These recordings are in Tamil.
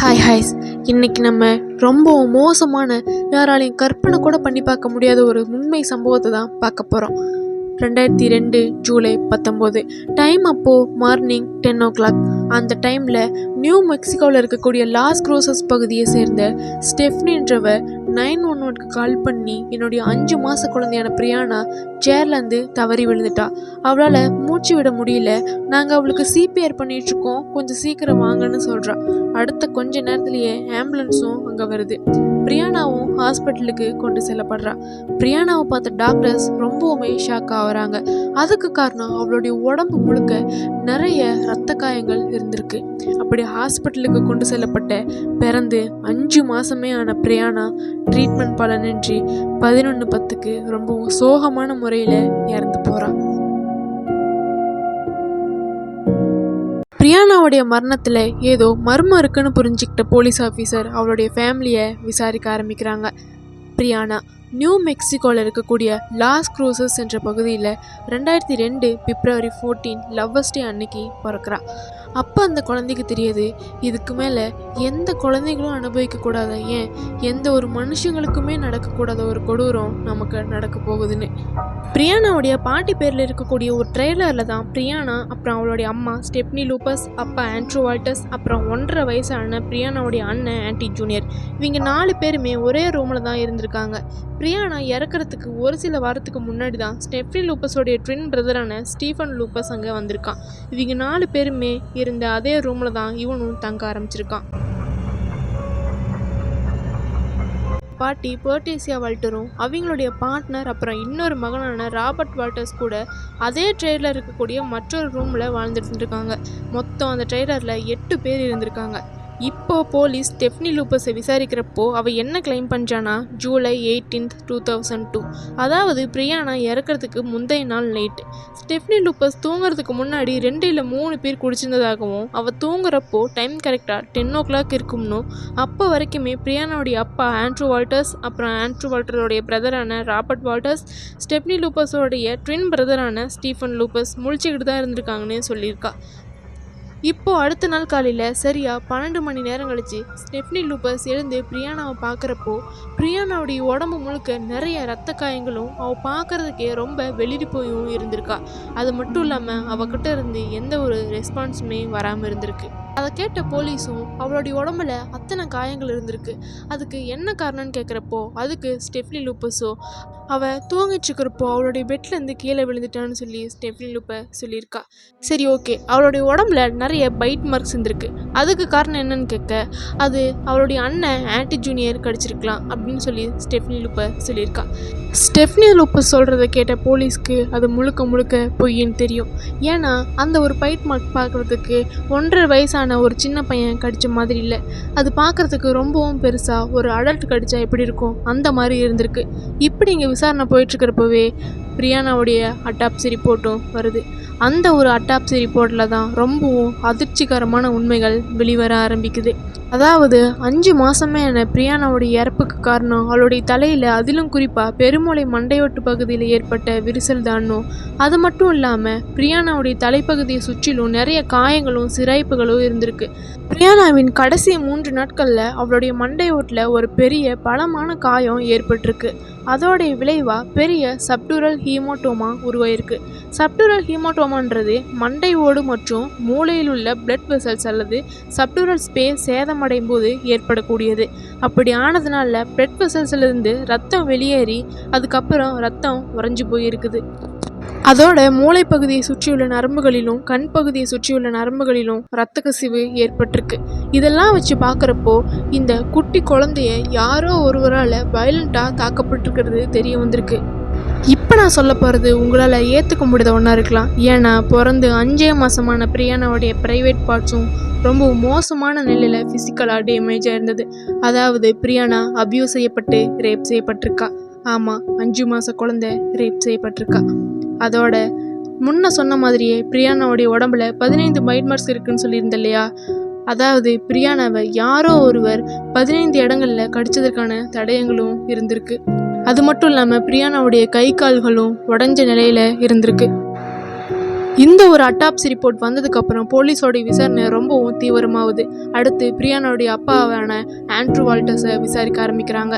ஹாய்ஸ். இன்னைக்கு நம்ம ரொம்ப மோசமான, யாராலையும் கற்பனை கூட பண்ணி பார்க்க முடியாத ஒரு உண்மை சம்பவத்தை தான் பார்க்க போகிறோம். 2002 ஜூலை 19. டைம் அப்போது மார்னிங் 10 o'clock. அந்த டைமில் நியூ மெக்சிகோவில் இருக்கக்கூடிய லாஸ் குரோசஸ் பகுதியை சேர்ந்த ஸ்டெஃப்னின்றவ 911க்கு கால் பண்ணி என்னுடைய 5 மாத குழந்தையான பிரியானா சேர்லேருந்து தவறி விழுந்துட்டா. அவளால் மூச்சு விட முடியல. நாங்கள் அவளுக்கு சிபிஆர் பண்ணிகிட்ருக்கோம், கொஞ்சம் சீக்கிரம் வாங்கன்னு சொல்கிறா. அடுத்த கொஞ்ச நேரத்துலேயே ஆம்புலன்ஸும் அங்கே வருது. பிரியானாவும் ஹாஸ்பிட்டலுக்கு கொண்டு செல்லப்படுறா. பிரியானாவை பார்த்த டாக்டர்ஸ் ரொம்பவுமே ஷாக் ஆகுறாங்க. அதுக்கு காரணம் அவளுடைய உடம்பு முழுக்க நிறைய இரத்த காயங்கள் இருந்திருக்கு. அப்படி ஹாஸ்பிட்டலுக்கு கொண்டு செல்லப்பட்ட பிறந்து 5 மாதமே ஆன பிரியானா ட்ரீட்மெண்ட் பலனின்றி 11:10க்கு ரொம்பவும் சோகமான முறையில் இறந்து போகிறான். பிரியானாவுடைய மரணத்தில் ஏதோ மர்மம் இருக்குன்னு புரிஞ்சுக்கிட்ட போலீஸ் ஆஃபீஸர் அவளுடைய ஃபேமிலியை விசாரிக்க ஆரம்பிக்கிறாங்க. பிரியானா நியூ மெக்சிகோவில் இருக்கக்கூடிய லாஸ் குரோசஸ் என்ற பகுதியில் 2002 பிப்ரவரி 14 லவ்வர்ஸ் டே அன்னைக்கு பிறக்கிறா. அப்போ அந்த குழந்தைக்கு தெரியுது, இதுக்கு மேலே எந்த குழந்தைகளும் அனுபவிக்கக்கூடாத, ஏன் எந்த ஒரு மனுஷங்களுக்குமே நடக்கக்கூடாத ஒரு கொடூரம் நமக்கு நடக்க போகுதுன்னு. பிரியானாவுடைய பாட்டி பேரில் இருக்கக்கூடிய ஒரு ட்ரெய்லரில் தான் பிரியானா, அப்புறம் அவளுடைய அம்மா ஸ்டெப்னி லூபஸ், அப்பா ஆண்ட்ரூ வால்டர்ஸ், அப்புறம் 1.5 வயசான பிரியானாவுடைய அண்ணன் ஆன்டி ஜூனியர், இவங்க 4 பேருமே ஒரே ரூமில் தான் இருந்திருக்காங்க. பிரியானா இறக்கிறதுக்கு ஒரு சில வாரத்துக்கு முன்னாடி தான் ஸ்டெப்னி லூபஸோடைய ட்வின் பிரதரான ஸ்டீஃபன் லூபஸ் அங்கே வந்திருக்கான். இவங்க 4 பேருமே இருந்த அதே ரூமில் தான் இவனும் தங்க ஆரம்பிச்சிருக்கான். பாட்டி பெர்டேசியா வால்டரும் அவங்களுடைய பார்ட்னர் அப்புறம் இன்னொரு மகனான ராபர்ட் வால்டர்ஸ் கூட அதே ட்ரெய்லர் இருக்கக்கூடிய மற்றொரு ரூமில் வாழ்ந்துட்டு இருக்காங்க. மொத்தம் அந்த ட்ரெய்லரில் 8 பேர் இருந்திருக்காங்க. இப்போ போலீஸ் ஸ்டெஃப்னி லூபஸை விசாரிக்கிறப்போ அவள் என்ன கிளைம் பண்ணுறானா, ஜூலை 18, 2002, அதாவது பிரியானா இறக்கிறதுக்கு முந்தைய நாள் நைட்டு ஸ்டெஃப்னி லூபஸ் தூங்குறதுக்கு முன்னாடி 2 இல்லை 3 பேர் குடிச்சிருந்ததாகவும், அவள் தூங்குறப்போ டைம் கரெக்டாக 10 o'clock இருக்கும்னும், அப்போ வரைக்குமே பிரியானாவுடைய அப்பா ஆண்ட்ரூ வால்டர்ஸ், அப்புறம் ஆண்ட்ரூ வால்டருடைய பிரதரான ராபர்ட் வால்டர்ஸ், ஸ்டெஃப்னி லூபஸோடைய ட்வின் பிரதரான ஸ்டீஃபன் லூபஸ் முழிச்சுக்கிட்டு தான் இருந்திருக்காங்கன்னு சொல்லியிருக்கா. இப்போது அடுத்த நாள் காலையில் சரியாக 12 மணி நேரம் கழிச்சு ஸ்டெஃப்னி லூபஸ் எழுந்து பிரியானாவை பார்க்குறப்போ பிரியானாவுடைய உடம்பு முழுக்க நிறைய இரத்த காயங்களும் அவள் பார்க்குறதுக்கே ரொம்ப வெளிரி போயும் இருந்திருக்கா. அது மட்டும் இல்லாமல் அவகிட்ட இருந்து எந்த ஒரு ரெஸ்பான்ஸுமே வராமல் இருந்திருக்கு. அதை கேட்ட போலீஸும் அவளுடைய உடம்புல அத்தனை காயங்கள் இருந்திருக்கு, அதுக்கு என்ன காரணம்னு கேட்குறப்போ அதுக்கு ஸ்டெஃப்னி லூபஸோ அவள் தூங்கிச்சுக்கிறப்போ அவளுடைய பெட்லேருந்து கீழே விழுந்துட்டான்னு சொல்லி ஸ்டெஃப்னி லூபஸ் சொல்லியிருக்கா. சரி, ஓகே, அவளுடைய உடம்புல நிறைய பைட் மார்க்ஸ் இருந்திருக்கு, அதுக்கு காரணம் என்னன்னு கேட்க அது அவளுடைய அண்ணன் ஆன்டி ஜூனியர் கடிச்சிருக்கலாம் அப்படின்னு சொல்லி ஸ்டெஃப்னி லூபஸ் சொல்லியிருக்கா. ஸ்டெஃப்னி லூபஸ் சொல்கிறத கேட்ட போலீஸ்க்கு அது முழுக்க முழுக்க பொய்ன்னு தெரியும். ஏன்னா அந்த ஒரு பைட் மார்க் பார்க்குறதுக்கு 1.5 வயசான ஒரு சின்ன பையன் கடித்த மாதிரி இல்லை, அது பார்க்குறதுக்கு ரொம்பவும் பெருசாக ஒரு அடல்ட் கடிச்சா எப்படி இருக்கும் அந்த மாதிரி இருந்திருக்கு. இப்படி இங்கே விசாரணை போயிட்டுருக்கிறப்பவே பிரியானாவுடைய அட்டாப்சி ரிப்போர்ட்டும் வருது. அந்த ஒரு அட்டாப்சி ரிப்போர்ட்டில் தான் ரொம்பவும் அதிர்ச்சிகரமான உண்மைகள் வெளிவர ஆரம்பிக்குது. அதாவது 5 மாதமே ஆன பிரியானாவுடைய இறப்புக்கு காரணம் அவளுடைய தலையில், அதிலும் குறிப்பாக பெருமூளை மண்டையோட்டு பகுதியில் ஏற்பட்ட விரிசல் தானும். அது மட்டும் இல்லாமல் பிரியானாவுடைய தலைப்பகுதியை சுற்றிலும் நிறைய காயங்களும் சிராய்ப்புகளும் இருந்திருக்கு. பிரியானாவின் கடைசி 3 நாட்களில் அவளுடைய மண்டையோட்டில் ஒரு பெரிய பலமான காயம் ஏற்பட்டிருக்கு. அதோடைய விளைவாக பெரிய சப்டூரல் ஹீமோட்டோமா உருவாயிருக்கு. சப்டூரல் ஹீமோட்டோமான்றது மண்டை ஓடு மற்றும் மூளையில் உள்ள பிளட் வெசல்ஸ் அல்லது சப்டூரல் ஸ்பேஸ் சேதமடையும் போது ஏற்படக்கூடியது. அப்படி ஆனதுனால பிளட் வெசல்ஸ்லேருந்து ரத்தம் வெளியேறி அதுக்கப்புறம் ரத்தம் உறைஞ்சி போயிருக்குது. அதோட மூளை பகுதியை சுற்றியுள்ள நரம்புகளிலும் கண் பகுதியை சுற்றியுள்ள நரம்புகளிலும் இரத்த கசிவு ஏற்பட்டிருக்கு. இதெல்லாம் வச்சு பார்க்குறப்போ இந்த குட்டி குழந்தைய யாரோ ஒருவரால் வயலண்ட்டாக தாக்கப்பட்டிருக்கிறது தெரிய வந்திருக்கு. இப்போ நான் சொல்ல போகிறது உங்களால் ஏற்றுக்க முடியாத ஒன்றா இருக்கலாம். ஏன்னா பிறந்து 5 மாதமான பிரியானாவுடைய ப்ரைவேட் பார்ட்ஸும் ரொம்ப மோசமான நிலையில் ஃபிசிக்கலாக டேமேஜாக இருந்தது. அதாவது பிரியானா அபியூஸ் செய்யப்பட்டு ரேப் செய்யப்பட்டிருக்கா. ஆமாம், 5 மாத குழந்தை ரேப் செய்யப்பட்டிருக்கா. அதோட முன்ன சொன்ன மாதிரியே பிரியானாவுடைய உடம்புல 15 பைட் மார்க்ஸ் இருக்குன்னு சொல்லியிருந்த இல்லையா, அதாவது பிரியானாவை யாரோ ஒருவர் 15 இடங்களில் கடிச்சதற்கான தடயங்களும் இருந்திருக்கு. அது மட்டும் இல்லாமல் பிரியானாவுடைய கை கால்களும் உடஞ்ச நிலையில் இருந்திருக்கு. இந்த ஒரு அட்டாப்சி ரிப்போர்ட் வந்ததுக்கப்புறம் போலீஸோட விசாரணை ரொம்பவும் தீவிரமாகுது. அடுத்து பிரியானாவுடைய அப்பாவான ஆண்ட்ரூ வால்டர்ஸை விசாரிக்க ஆரம்பிக்கிறாங்க.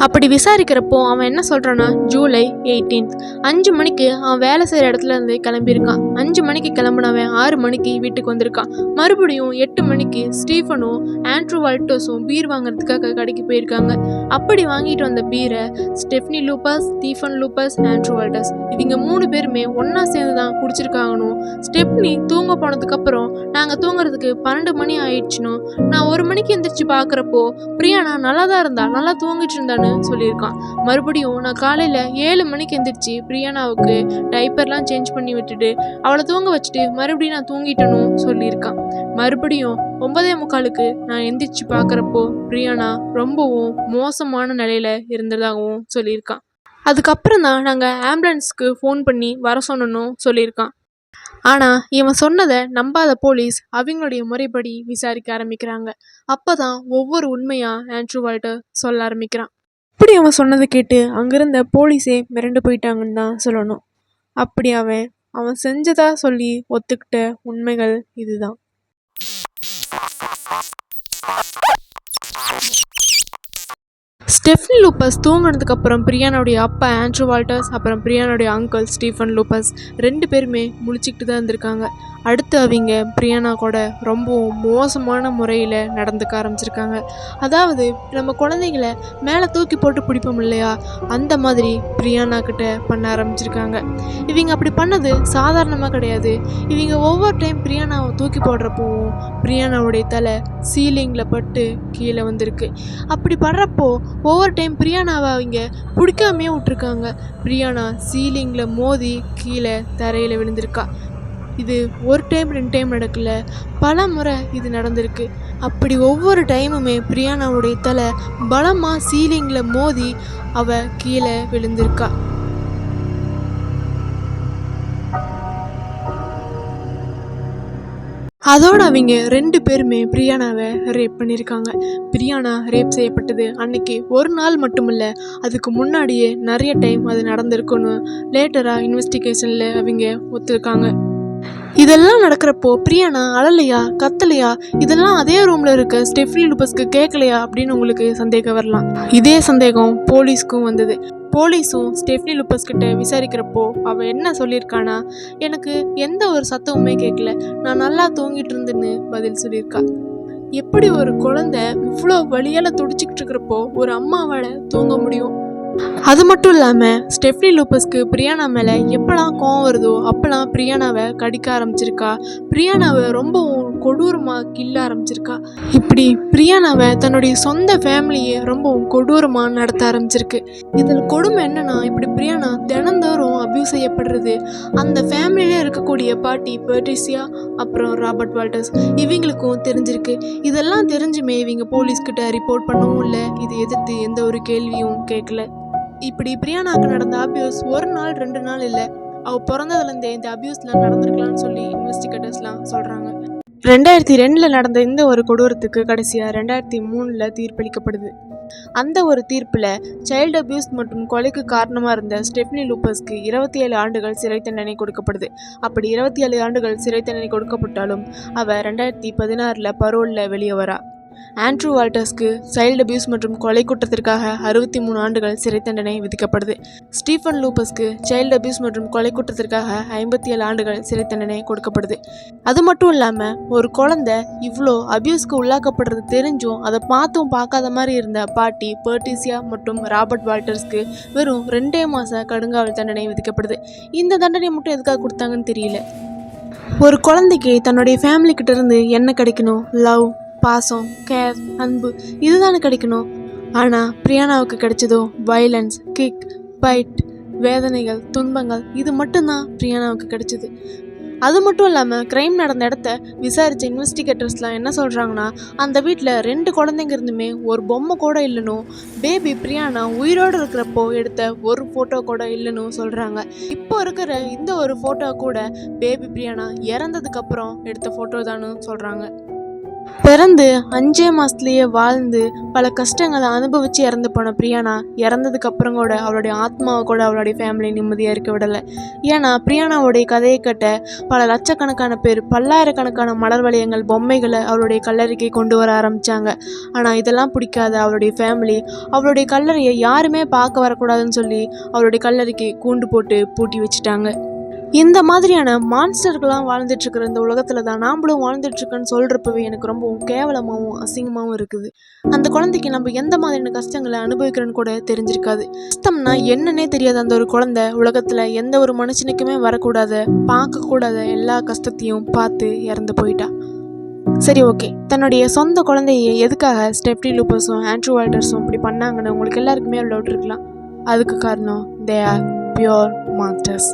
அப்படி விசாரிக்கிறப்போ அவன் என்ன சொல்கிறான்னா, ஜூலை 18 5 மணிக்கு அவன் வேலை செய்கிற இடத்துல இருந்து கிளம்பியிருக்கான். 5 மணிக்கு கிளம்புனவன் 6 மணிக்கு வீட்டுக்கு வந்திருக்கான். மறுபடியும் 8 மணிக்கு ஸ்டீஃபனும் ஆண்ட்ரூ வால்டர்ஸும் பீர் வாங்குறதுக்காக கடைக்கு போயிருக்காங்க. அப்படி வாங்கிட்டு வந்த பீரை Stephanie Lupus, Stephen Lupus, Andrew Walters இவங்க 3 பேருமே ஒன்றா சேர்ந்து தான் குடிச்சிருக்காங்கன்னு. ஸ்டெப்னி தூங்க போனதுக்கப்புறம் நாங்கள் தூங்குறதுக்கு 12 மணி ஆயிடுச்சுன்னு, நான் 1 மணிக்கு எந்திரிச்சு பார்க்குறப்போ பிரியானா நல்லா தான் இருந்தா, நல்லா தூங்கிட்டு இருந்தான்னு சொல்லியிருக்கான். மறுபடியும் நான் காலையில் 7 மணிக்கு எந்திரிச்சு பிரியானாவுக்கு டைப்பர்லாம் சேஞ்ச் பண்ணி விட்டுட்டு அவளை தூங்க வச்சுட்டு மறுபடியும் நான் தூங்கிட்டனும் சொல்லியிருக்கான். மறுபடியும் 9:45க்கு நான் எந்திரிச்சு பார்க்குறப்போ பிரியானா ரொம்பவும் மோசமான நிலையில் இருந்ததாகவும் சொல்லியிருக்கான். அதுக்கப்புறம் தான் நாங்கள் ஆம்புலன்ஸ்க்கு ஃபோன் பண்ணி வர சொன்னோன்னு சொல்லியிருக்கான். ஆனால் இவன் சொன்னதை நம்பாத போலீஸ் அவங்களுடைய முறைப்படி விசாரிக்க ஆரம்பிக்கிறாங்க. அப்போ தான் ஒவ்வொரு உண்மையாக ஆண்ட்ரூ வால்டர் சொல்ல ஆரம்பிக்கிறான். அப்படி அவன் சொன்னதை கேட்டு அங்கிருந்த போலீஸே மிரண்டு போயிட்டாங்கன்னு தான் சொல்லணும். அப்படி அவன் செஞ்சதா சொல்லி ஒத்துக்கிட்ட உண்மைகள் இதுதான். ஸ்டெஃப்னி லூபஸ் தூங்கினதுக்கு அப்புறம் பிரியானாவுடைய அப்பா ஆண்ட்ரூ வால்டர்ஸ் அப்புறம் பிரியானாவுடைய அங்கிள் ஸ்டீஃபன் லூபஸ் 2 பேருமே முழிச்சிக்கிட்டு தான் இருந்திருக்காங்க. அடுத்து அவங்க பிரியானா கூட ரொம்பவும் மோசமான முறையில் நடந்துக்க ஆரம்பிச்சிருக்காங்க. அதாவது நம்ம குழந்தைங்கள மேலே தூக்கி போட்டு பிடிப்போம் இல்லையா, அந்த மாதிரி பிரியானா கிட்ட பண்ண ஆரம்பிச்சிருக்காங்க. இவங்க அப்படி பண்ணது சாதாரணமாக கிடையாது. இவங்க ஒவ்வொரு டைம் பிரியானாவை தூக்கி போடுறப்போவும் பிரியானாவுடைய தலை சீலிங்கில் பட்டு கீழே வந்திருக்கு. அப்படி படுறப்போ ஒவ்வொரு டைம் பிரியானாவை அவங்க பிடிக்காமையே விட்டுருக்காங்க. பிரியானா சீலிங்கில் மோதி கீழே தரையில் விழுந்திருக்கா. இது ஒரு டைம் 2 டைம் நடக்கல, பல முறை இது நடந்திருக்கு. அப்படி ஒவ்வொரு டைமுமே பிரியானாவுடைய தலை பலமாக சீலிங்கில் மோதி அவ கீழே விழுந்திருக்கா. அதோட அவங்க 2 பேருமே பிரியானாவை ரேப் பண்ணியிருக்காங்க. பிரியானா ரேப் செய்யப்பட்டது அன்னைக்கு ஒரு நாள் மட்டுமில்லை, அதுக்கு முன்னாடியே நிறைய டைம் அது நடந்திருக்குன்னு லேட்டராக இன்வெஸ்டிகேஷனில் அவங்க ஒத்துருக்காங்க. இதெல்லாம் நடக்கிறப்போ பிரியானா அழலையா, கத்தலையா, இதெல்லாம் அதே ரூமில் இருக்க ஸ்டெஃப்னி லூபஸ்க்கு கேட்கலையா அப்படின்னு உங்களுக்கு சந்தேகம் வரலாம். இதே சந்தேகம் போலீஸ்க்கும் வந்தது. போலீஸும் ஸ்டெஃப்னி லூபஸ் கிட்ட விசாரிக்கிறப்போ அவள் என்ன சொல்லியிருக்கானா, எனக்கு எந்த ஒரு சத்தமுமே கேட்கல, நான் நல்லா தூங்கிட்டு இருந்தேன்னு பதில் சொல்லியிருக்கா. எப்படி ஒரு குழந்தை இவ்வளோ வலியால் துடிச்சிக்கிட்டு இருக்கிறப்போ ஒரு அம்மாவால் தூங்க முடியும்? அது மட்டும் இல்லாமல் ஸ்டெஃப்னி லூபஸ்க்கு பிரியானா மேலே எப்போலாம் கோவம் வருதோ அப்போலாம் பிரியானாவை கடிக்க ஆரம்பிச்சிருக்கா. பிரியானாவை ரொம்பவும் கொடூரமாக கில்ல ஆரம்பிச்சிருக்கா. இப்படி பிரியானாவை தன்னுடைய சொந்த ஃபேமிலியை ரொம்பவும் கொடூரமாக நடத்த ஆரம்பிச்சிருக்கு. இதில் கொடுமை என்னன்னா, இப்படி பிரியானா தினந்தோறும் அபியூஸ் செய்யப்படுறது அந்த ஃபேமிலியிலே இருக்கக்கூடிய பாட்டி பெட்ரிசியா அப்புறம் ராபர்ட் வால்டர்ஸ் இவங்களுக்கும் தெரிஞ்சிருக்கு. இதெல்லாம் தெரிஞ்சுமே இவங்க போலீஸ்கிட்ட ரிப்போர்ட் பண்ணவும் இல்லை, இதை எதிர்த்து எந்த ஒரு கேள்வியும் கேட்கல. இப்படி பிரியானாவுக்கு நடந்த அபியூஸ் 1 நாள் 2 நாள் இல்லை, அவள் பிறந்ததுலேருந்தே இந்த அபியூஸ்லாம் நடந்திருக்கலான்னு சொல்லி இன்வெஸ்டிகேட்டர்ஸ்லாம் சொல்கிறாங்க. 2002 நடந்த இந்த ஒரு கொடூரத்துக்கு கடைசியாக 2003 தீர்ப்பளிக்கப்படுது. அந்த ஒரு தீர்ப்பில் சைல்டு அபியூஸ் மற்றும் கொலைக்கு காரணமாக இருந்த ஸ்டெஃப்னி லூபஸ்க்கு 27 ஆண்டுகள் சிறை தண்டனை கொடுக்கப்படுது. அப்படி 27 ஆண்டுகள் சிறை தண்டனை கொடுக்கப்பட்டாலும் அவள் 2016 பரோலில் வெளியே வரா. ஆண்ட்ரூ வால்டர்ஸ்க்கு சைல்டு அபியூஸ் மற்றும் கொலை குற்றத்திற்காக 63 ஆண்டுகள் சிறை தண்டனை விதிக்கப்படுது. ஸ்டீஃபன் லூபஸ்க்கு சைல்டு அபியூஸ் மற்றும் கொலை குற்றத்திற்காக 57 ஆண்டுகள் சிறை தண்டனை கொடுக்கப்படுது. அது மட்டும் இல்லாமல் ஒரு குழந்தை இவ்வளோ அபியூஸ்க்கு உள்ளாக்கப்படுறது தெரிஞ்சும் அதை பார்த்தும் பார்க்காத மாதிரி இருந்த பாட்டி பெட்ரிசியா மற்றும் ராபர்ட் வால்டர்ஸ்க்கு வெறும் 2 மாத கடுங்காவல் தண்டனை விதிக்கப்படுது. இந்த தண்டனை மட்டும் எதுக்காக கொடுத்தாங்கன்னு தெரியல. ஒரு குழந்தைக்கு தன்னுடைய ஃபேமிலிக்கிட்ட இருந்து என்ன கிடைக்கணும்? லவ், பாசம், கேர், அன்பு, இதுதானே கிடைக்கணும். ஆனால் பிரியானாவுக்கு கிடைச்சதோ வயலன்ஸ், கிக், பைட், வேதனைகள், துன்பங்கள், இது மட்டும்தான் பிரியானாவுக்கு கிடைச்சிது. அது மட்டும் இல்லாமல் க்ரைம் நடந்த இடத்த விசாரித்த இன்வெஸ்டிகேட்டர்ஸ்லாம் என்ன சொல்கிறாங்கன்னா, அந்த வீட்டில் 2 குழந்தைங்க இருந்துமே ஒரு பொம்மை கூட இல்லைன்னு, பேபி பிரியானா உயிரோடு இருக்கிறப்போ எடுத்த ஒரு ஃபோட்டோ கூட இல்லைன்னு சொல்கிறாங்க. இப்போ இருக்கிற இந்த ஒரு ஃபோட்டோ கூட பேபி பிரியானா இறந்ததுக்கப்புறம் எடுத்த ஃபோட்டோ தான்னு சொல்கிறாங்க. பிறந்து 5 மாதத்துலேயே வாழ்ந்து பல கஷ்டங்களை அனுபவித்து இறந்து போன பிரியானா இறந்ததுக்கு அப்புறம் கூட அவளுடைய ஆத்மாவை கூட அவளுடைய ஃபேமிலி நிம்மதியாக இருக்க விடலை. ஏன்னா பிரியானாவுடைய கதையை கட்ட பல லட்சக்கணக்கான பேர், பல்லாயிரக்கணக்கான மலர் வளையங்கள், பொம்மைகளை அவளுடைய கல்லறைக்கு கொண்டு வர ஆரம்பித்தாங்க. ஆனால் இதெல்லாம் பிடிக்காத அவளுடைய ஃபேமிலி அவளுடைய கல்லறையை யாருமே பார்க்க வரக்கூடாதுன்னு சொல்லி அவளுடைய கல்லறைக்கு கூண்டு போட்டு பூட்டி வச்சுட்டாங்க. இந்த மாதிரியான மான்ஸ்டர்கள்லாம் வாழ்ந்துட்டுருக்குற இந்த உலகத்தில் தான் நாம்ளும் வாழ்ந்துட்டுருக்கோன்னு சொல்கிறப்பவே எனக்கு ரொம்பவும் கேவலமாகவும் அசிங்கமாகவும் இருக்குது. அந்த குழந்தைக்கு நம்ம எந்த மாதிரியான கஷ்டங்களை அனுபவிக்கிறோன்னு கூட தெரிஞ்சிருக்காது. கஷ்டம்னா என்னன்னே தெரியாது அந்த ஒரு குழந்தை உலகத்தில் எந்த ஒரு மனுஷனுக்குமே வரக்கூடாத, பார்க்கக்கூடாத எல்லா கஷ்டத்தையும் பார்த்து இறந்து போயிட்டா. சரி, ஓகே, தன்னுடைய சொந்த குழந்தையை எதுக்காக ஸ்டெஃப்னி லூபஸும் ஆண்ட்ரூ வால்டர்ஸும் இப்படி பண்ணாங்கன்னு உங்களுக்கு எல்லாருக்குமே டவுட் இருக்கலாம். அதுக்கு காரணம் தே ஆர் பியூர் மான்ஸ்டர்ஸ்.